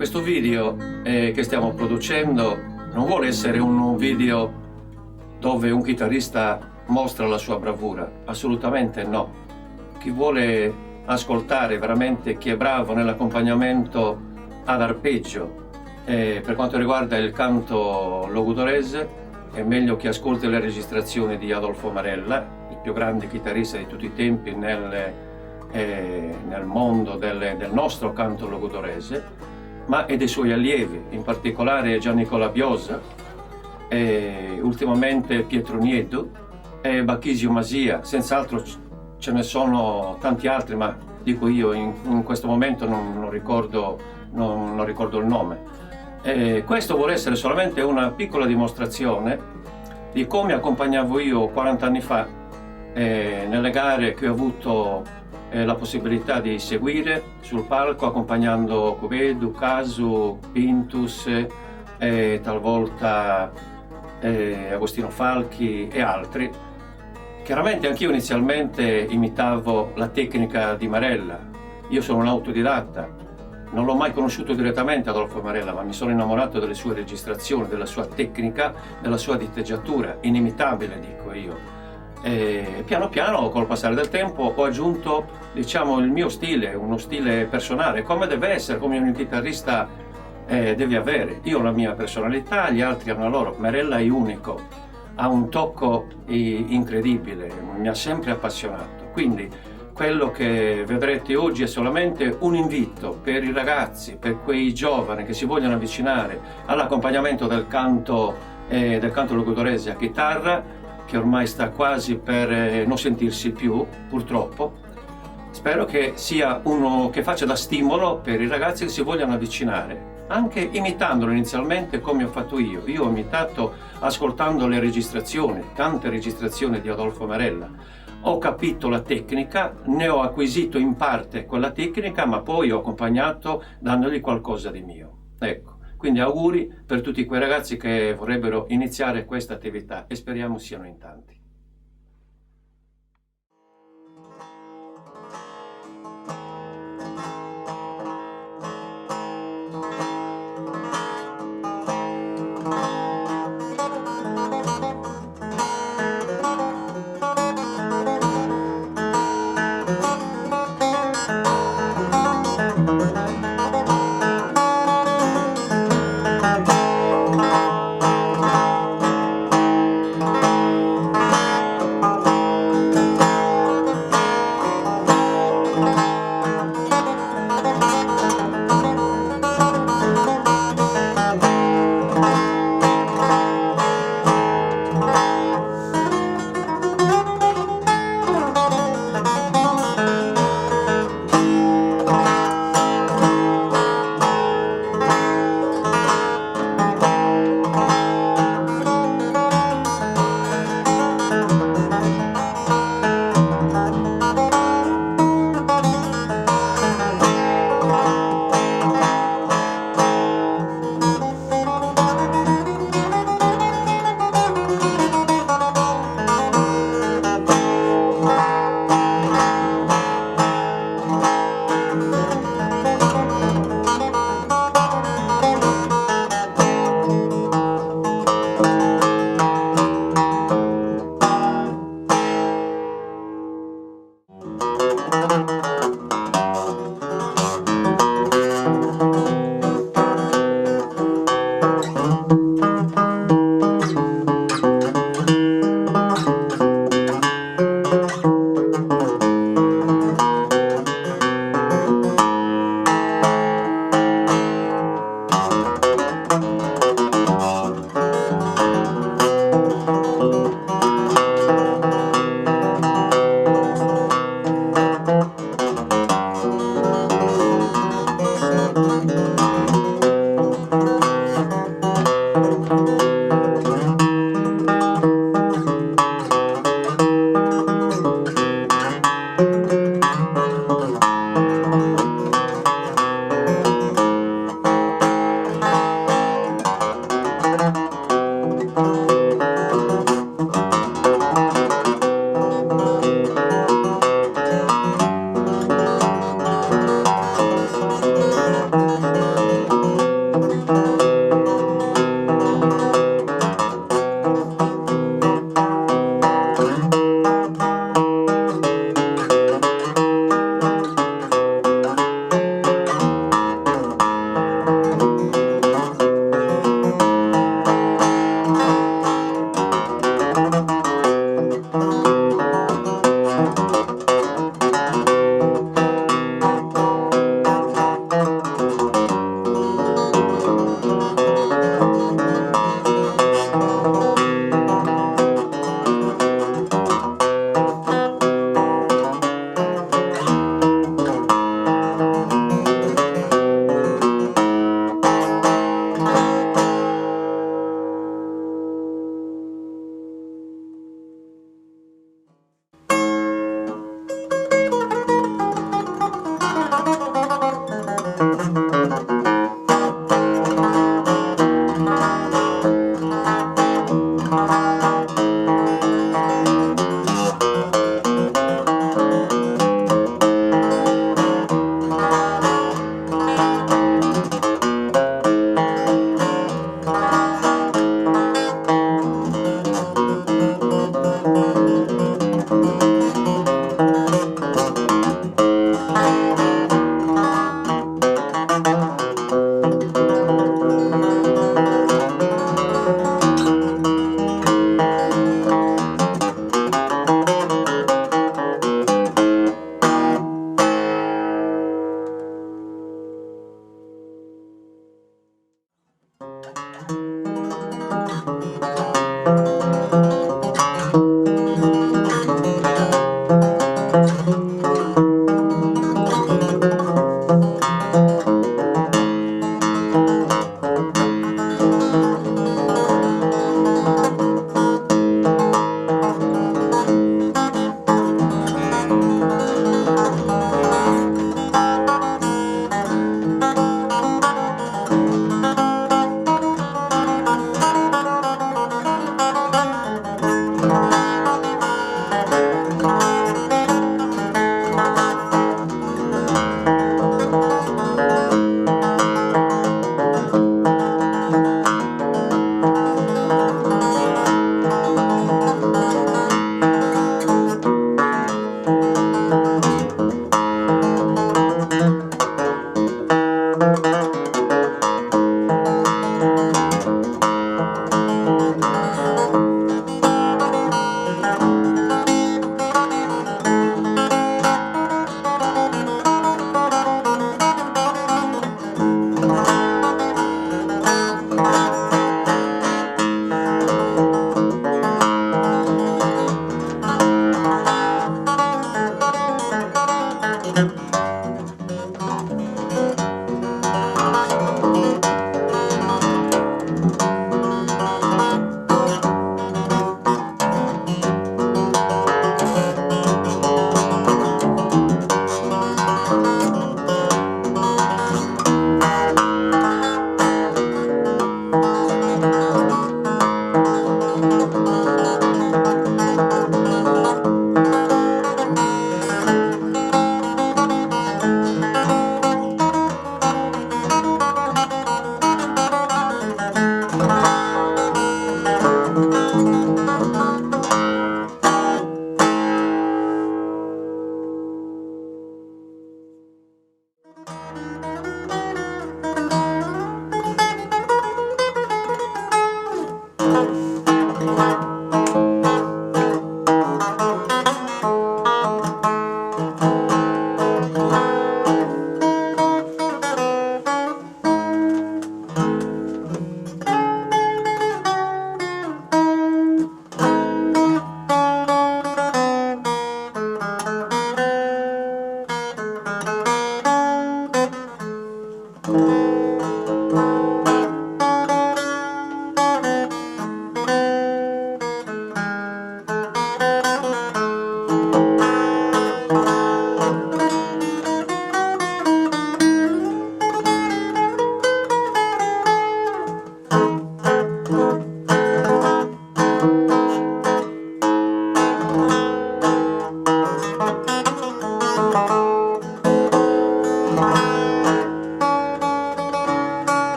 Questo video che stiamo producendo non vuole essere un video dove un chitarrista mostra la sua bravura, assolutamente no. Chi vuole ascoltare veramente chi è bravo nell'accompagnamento ad arpeggio per quanto riguarda il canto logudorese è meglio che ascolti le registrazioni di Adolfo Marella, il più grande chitarrista di tutti i tempi nel mondo del nostro canto logudorese, ma e dei suoi allievi, in particolare Giannicola Biosa, ultimamente Pietro Nieto e Bacchisio Masia. Senz'altro ce ne sono tanti altri, ma dico io in questo momento non ricordo il nome. Questo vuole essere solamente una piccola dimostrazione di come accompagnavo io 40 anni fa nelle gare che ho avuto la possibilità di seguire sul palco, accompagnando Covedu, Casu, Pintus, talvolta Agostino Falchi e altri. Chiaramente anch'io inizialmente imitavo la tecnica di Marella. Io sono un autodidatta, non l'ho mai conosciuto direttamente Adolfo Marella, ma mi sono innamorato delle sue registrazioni, della sua tecnica, della sua diteggiatura, inimitabile dico io. E piano piano, col passare del tempo, ho aggiunto, diciamo, il mio stile, uno stile personale, come deve essere, come un chitarrista deve avere. Io ho la mia personalità, gli altri hanno la loro. Marella è unico, ha un tocco incredibile, mi ha sempre appassionato. Quindi quello che vedrete oggi è solamente un invito per i ragazzi, per quei giovani che si vogliono avvicinare all'accompagnamento del canto logudorese a chitarra, che ormai sta quasi per non sentirsi più, purtroppo. Spero che sia uno che faccia da stimolo per i ragazzi che si vogliono avvicinare, anche imitandolo inizialmente come ho fatto io. Io ho imitato ascoltando le registrazioni, tante registrazioni di Adolfo Marella. Ho capito la tecnica, ne ho acquisito in parte quella tecnica, ma poi ho accompagnato dandogli qualcosa di mio. Ecco. Quindi auguri per tutti quei ragazzi che vorrebbero iniziare questa attività e speriamo siano in tanti.